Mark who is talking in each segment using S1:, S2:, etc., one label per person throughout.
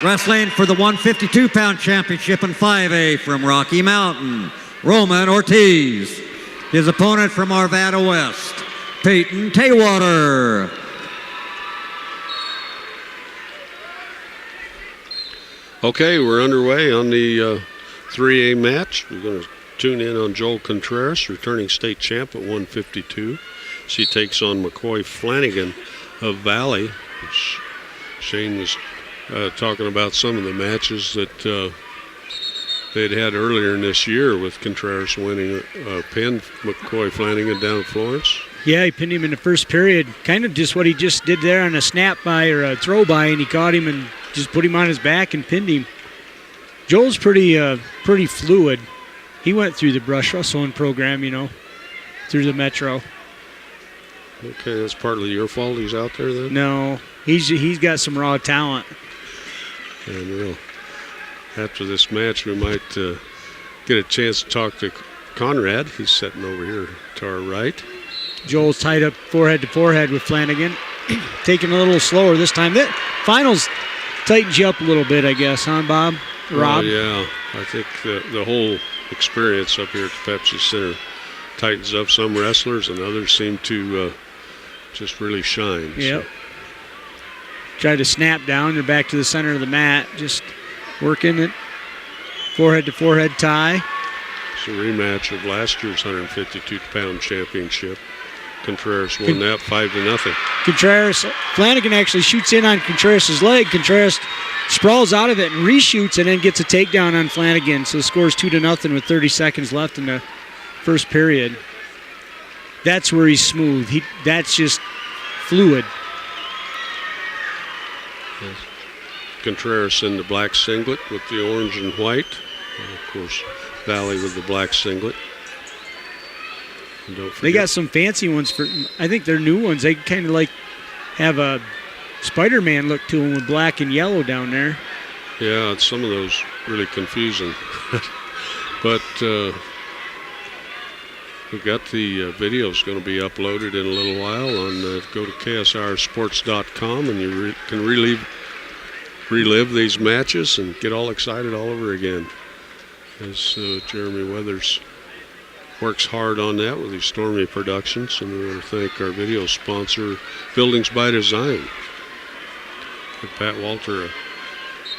S1: Wrestling for the 152-pound championship in 5A from Rocky Mountain, Roman Ortiz. His opponent from Arvada West, Peyton Taywater.
S2: Okay, we're underway on the 3A match. We're going to tune in on Joel Contreras, returning state champ at 152. She takes on McCoy Flanagan of Valley. Shane was talking about some of the matches that they'd had earlier in this year, with Contreras winning pinned McCoy Flanagan down in Florence.
S3: Yeah, he pinned him in the first period. Kind of just what he just did there on a snap by or a throw by, and he caught him and just put him on his back and pinned him. Joel's pretty fluid. He went through the brush wrestling program, through the Metro.
S2: Okay, that's partly your fault he's out there then?
S3: No, he's got some raw talent.
S2: And after this match, we might get a chance to talk to Conrad. He's sitting over here to our right.
S3: Joel's tied up forehead to forehead with Flanagan. Taking a little slower this time. The finals tightens you up a little bit, I guess, huh, Bob? Rob?
S2: Yeah, I think the whole experience up here at the Pepsi Center tightens up some wrestlers, and others seem to just really shine.
S3: Yep.
S2: So.
S3: Try to snap down. They're back to the center of the mat. Just working it. Forehead to forehead tie.
S2: It's a rematch of last year's 152-pound championship. Contreras won that 5-0.
S3: Contreras, Flanagan actually shoots in on Contreras' leg. Contreras sprawls out of it and reshoots and then gets a takedown on Flanagan. So the score's 2-0 with 30 seconds left in the first period. That's where he's smooth. That's just fluid.
S2: Yes. Contreras in the black singlet with the orange and white. And of course, Valley with the black singlet.
S3: They got some fancy ones I think they're new ones. They kind of have a Spider-Man look to them with black and yellow down there.
S2: Yeah, some of those really confusing. But we've got the videos going to be uploaded in a little while on go to ksrsports.com, and you can relive these matches and get all excited all over again. As Jeremy Weathers works hard on that with these Stormy Productions, and we want to thank our video sponsor, Buildings by Design. Give Pat Walter a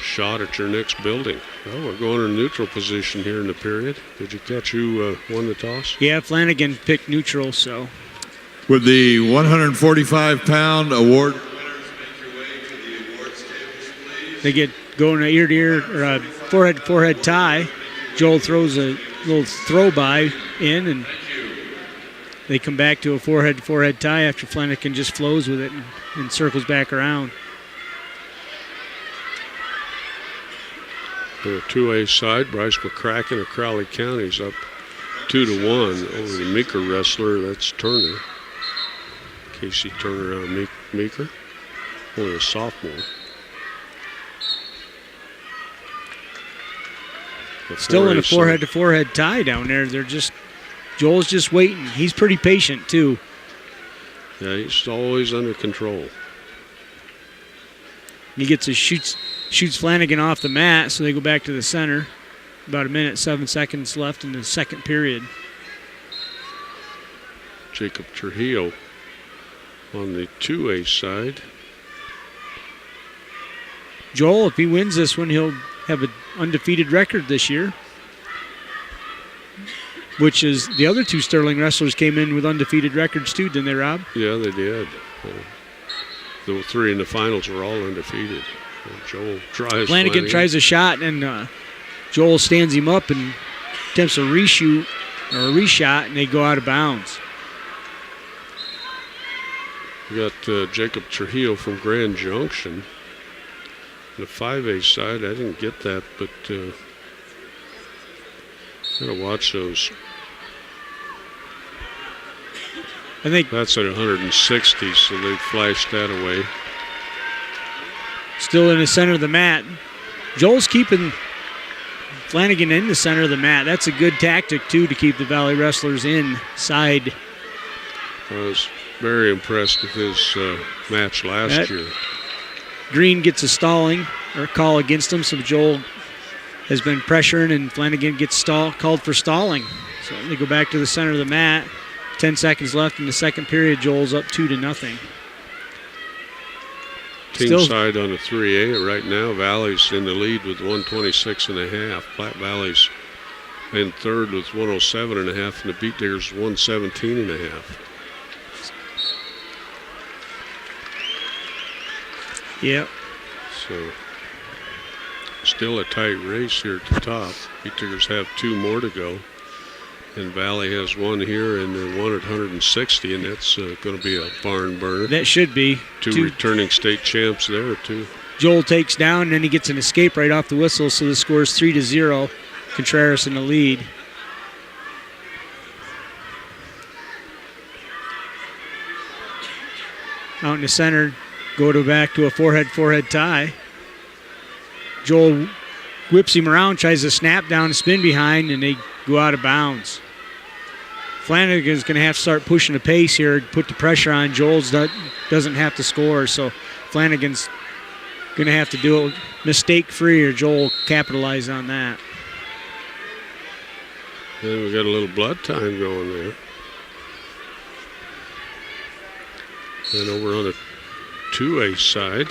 S2: shot at your next building. Well, we're going in neutral position here in the period. Did you catch who won the toss?
S3: Yeah, Flanagan picked neutral, so.
S4: With the 145-pound award winners, make your way to the awards tables, please.
S3: They get going an ear-to-ear or a forehead-to-forehead tie. Joel throws a little throw by in, and they come back to a forehead-to-forehead tie after Flanagan just flows with it and circles back around.
S2: The 2A side, Bryce McCracken of Crowley County is up 2-1 over the Meeker wrestler. That's Turner. Casey Turner out of Meeker, only a sophomore.
S3: Still in a forehead-to-forehead tie down there. Joel's just waiting. He's pretty patient, too.
S2: Yeah, he's always under control.
S3: He shoots Flanagan off the mat, so they go back to the center. About a minute, 7 seconds left in the second period.
S2: Jacob Trujillo on the 2A side.
S3: Joel, if he wins this one, he'll have an undefeated record this year, which is the other two Sterling wrestlers came in with undefeated records too, didn't they, Rob?
S2: Yeah, they did. The three in the finals were all undefeated. Joel tries.
S3: Flanagan tries a shot, and Joel stands him up and attempts a reshoot or a reshot, and they go out of bounds.
S2: We got Jacob Trujillo from Grand Junction. The 5A side, I didn't get that, but gotta watch those.
S3: I think
S2: that's at 160, so they flashed that away.
S3: Still in the center of the mat. Joel's keeping Flanagan in the center of the mat. That's a good tactic, too, to keep the Valley wrestlers inside.
S2: I was very impressed with his match last year.
S3: Green gets a stalling, or call against him, so Joel has been pressuring, and Flanagan gets called for stalling. So they go back to the center of the mat. 10 seconds left in the second period. Joel's up 2-0.
S2: Team side on a 3A right now. Valley's in the lead with 126.5. Platte Valley's in third with 107.5, and the Beat Diggers 117.5.
S3: Yep.
S2: So still a tight race here at the top. Beat Diggers have 2 more to go. And Valley has 1 here and then 1 at 160, and that's going to be a barn burner.
S3: That should be.
S2: Two returning state champs there, too.
S3: Joel takes down, and then he gets an escape right off the whistle, so the score is 3-0. Contreras in the lead. Out in the center, back to a four-head tie. Joel whips him around, tries to snap down, spin behind, and they go out of bounds. Flanagan's going to have to start pushing the pace here, put the pressure on. Joel's doesn't have to score, so Flanagan's going to have to do it mistake-free, or Joel capitalize on that.
S2: And we got a little blood time going there. And over on the 2A side,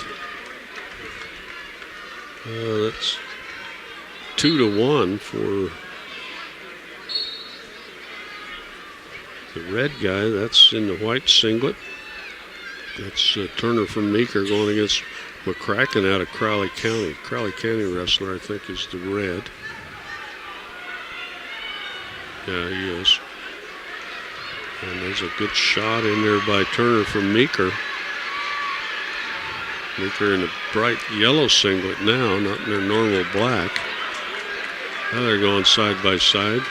S2: that's 2-1 for the red guy. That's in the white singlet. That's Turner from Meeker going against McCracken out of Crowley County. Crowley County wrestler, I think, is the red. Yeah, he is. And there's a good shot in there by Turner from Meeker. Meeker in a bright yellow singlet now, not in their normal black. Now they're going side by side.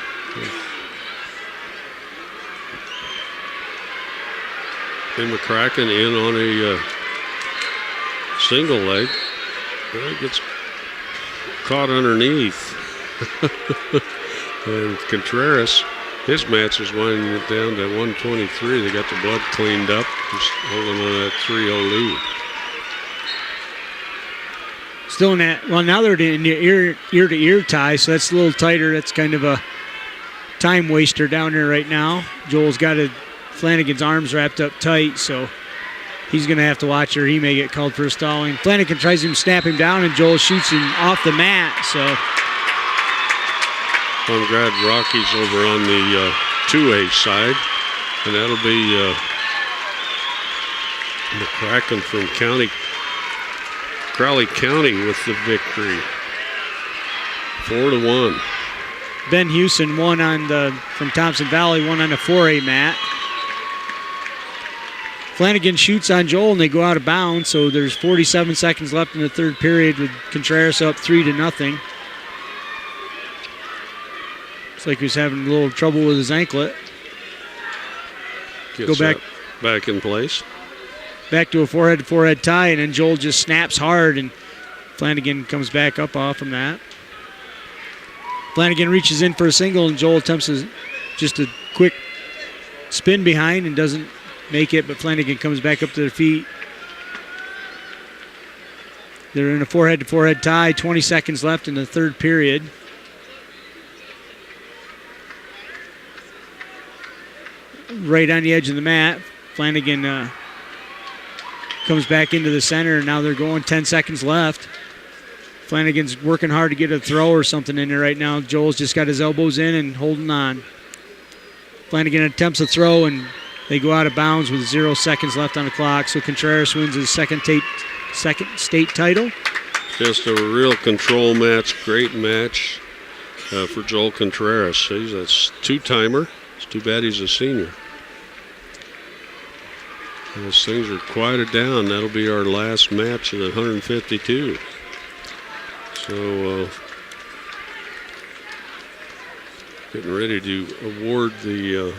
S2: And McCracken in on a single leg. Well, he gets caught underneath. And Contreras, his match is winding it down to 123. They got the blood cleaned up, just holding on that 3-0 lead.
S3: Still in that, well, now they're in the ear-to-ear tie, so that's a little tighter. That's kind of a time waster down there right now. Joel's got Flanagan's arms wrapped up tight, so he's going to have to watch her. He may get called for stalling. Flanagan tries to snap him down, and Joel shoots him off the mat, so.
S2: I'm glad Rocky's over on the 2A side, and that'll be McCracken from Crowley County with the victory. 4-1.
S3: Ben Hewson won from Thompson Valley, won on the 4A mat. Flanagan shoots on Joel, and they go out of bounds, so there's 47 seconds left in the third period with Contreras up 3-0. Looks like he was having a little trouble with his anklet.
S2: Gets back in place.
S3: Back to a four-head tie, and then Joel just snaps hard, and Flanagan comes back up off from that. Flanagan reaches in for a single, and Joel attempts just a quick spin behind and doesn't make it, but Flanagan comes back up to their feet. They're in a four-head tie, 20 seconds left in the third period. Right on the edge of the mat, Flanagan comes back into the center, and now they're going 10 seconds left. Flanagan's working hard to get a throw or something in there right now. Joel's just got his elbows in and holding on. Flanagan attempts a throw, and they go out of bounds with 0 seconds left on the clock, so Contreras wins his second state title.
S2: Just a real control match, great match for Joel Contreras. He's a two-timer. It's too bad he's a senior. As things are quieted down, that'll be our last match at 152. So, getting ready to award the...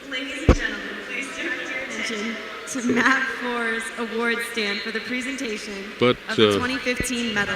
S5: Ladies and gentlemen, please direct your attention to Matt Floor's award stand for the presentation of the 2015 medal.